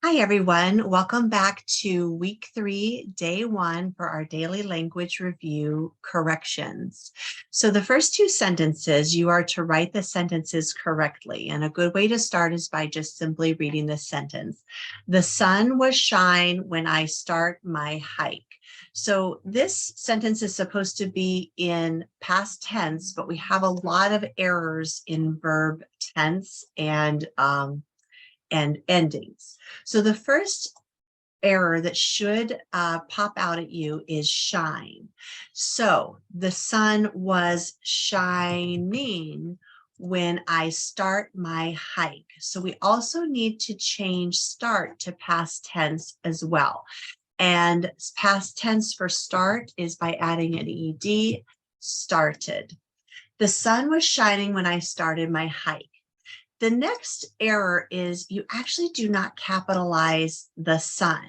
Hi, everyone. Welcome back to week 3, day 1 for our daily language review corrections. So the first 2 sentences, you are to write the sentences correctly. And a good way to start is by just simply reading the sentence. The sun will shine when I start my hike. So this sentence is supposed to be in past tense, but we have a lot of errors in verb tense and endings. So the first error that should pop out at you is shine. So the sun was shining when I start my hike. So we also need to change start to past tense as well. And past tense for start is by adding an ed, started. The sun was shining when I started my hike. The next error is you actually do not capitalize the sun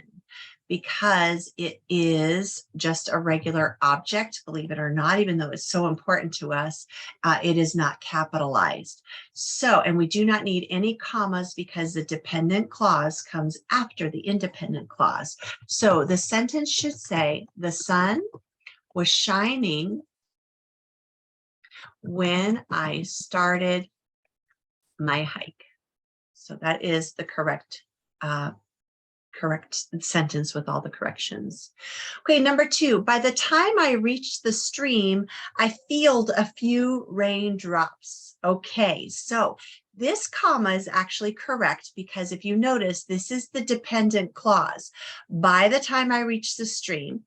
because it is just a regular object, believe it or not, even though it's so important to us, it is not capitalized. So, and we do not need any commas because the dependent clause comes after the independent clause. So the sentence should say, the sun was shining when I started my hike. So that is the correct sentence with all the corrections. Okay, number 2, by the time I reached the stream, I felt a few raindrops. Okay, so this comma is actually correct because if you notice, this is the dependent clause. By the time I reached the stream,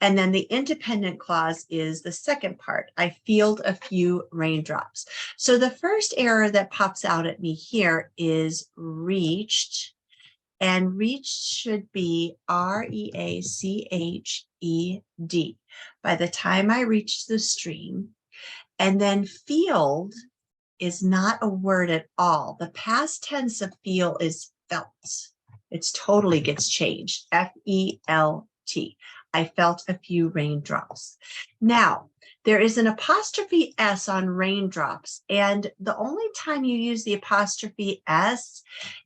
and then the independent clause is the second part. I felt a few raindrops. So the first error that pops out at me here is reached. And reached should be R-E-A-C-H-E-D. By the time I reached the stream. And then field is not a word at all. The past tense of feel is felt. It totally gets changed. F-E-L-T. I felt a few raindrops. Now, there is an apostrophe S on raindrops, and the only time you use the apostrophe S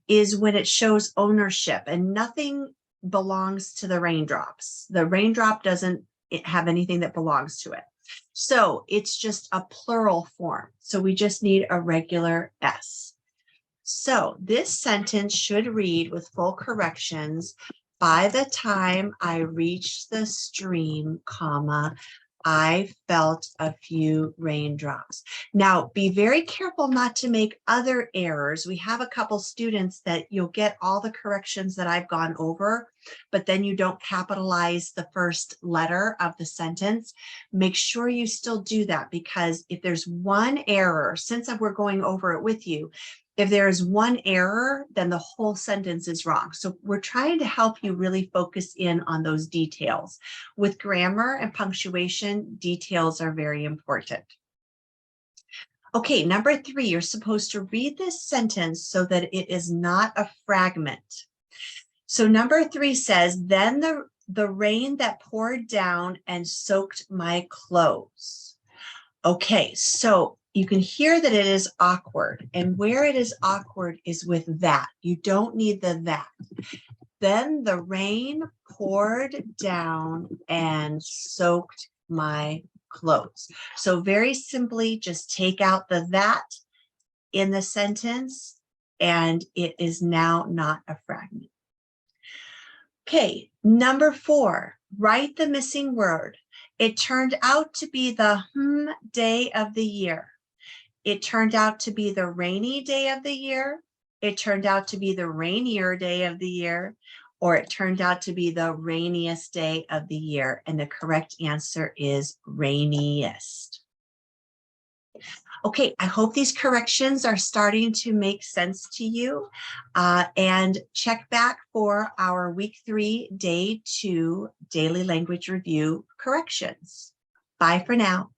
is when it shows ownership, and nothing belongs to the raindrops. The raindrop doesn't have anything that belongs to it. So it's just a plural form. So we just need a regular S. So this sentence should read with full corrections. By the time I reached the stream, comma, I felt a few raindrops. Now, be very careful not to make other errors. We have a couple students that you'll get all the corrections that I've gone over, but then you don't capitalize the first letter of the sentence. Make sure you still do that, because if there's one error, since we're going over it with you, if there is one error, then the whole sentence is wrong. So we're trying to help you really focus in on those details. With grammar and punctuation, details are very important. Okay, number 3, you're supposed to read this sentence so that it is not a fragment. So number 3 says, then the rain that poured down and soaked my clothes. Okay, so you can hear that it is awkward, and where it is awkward is with that. You don't need the that. Then the rain poured down and soaked my clothes. So very simply, just take out the that in the sentence, and it is now not a fragment. Okay, number 4, write the missing word. It turned out to be the day of the year. It turned out to be the rainy day of the year. It turned out to be the rainier day of the year, or it turned out to be the rainiest day of the year. And the correct answer is rainiest. Okay, I hope these corrections are starting to make sense to you. And check back for our week 3, day 2 daily language review corrections. Bye for now.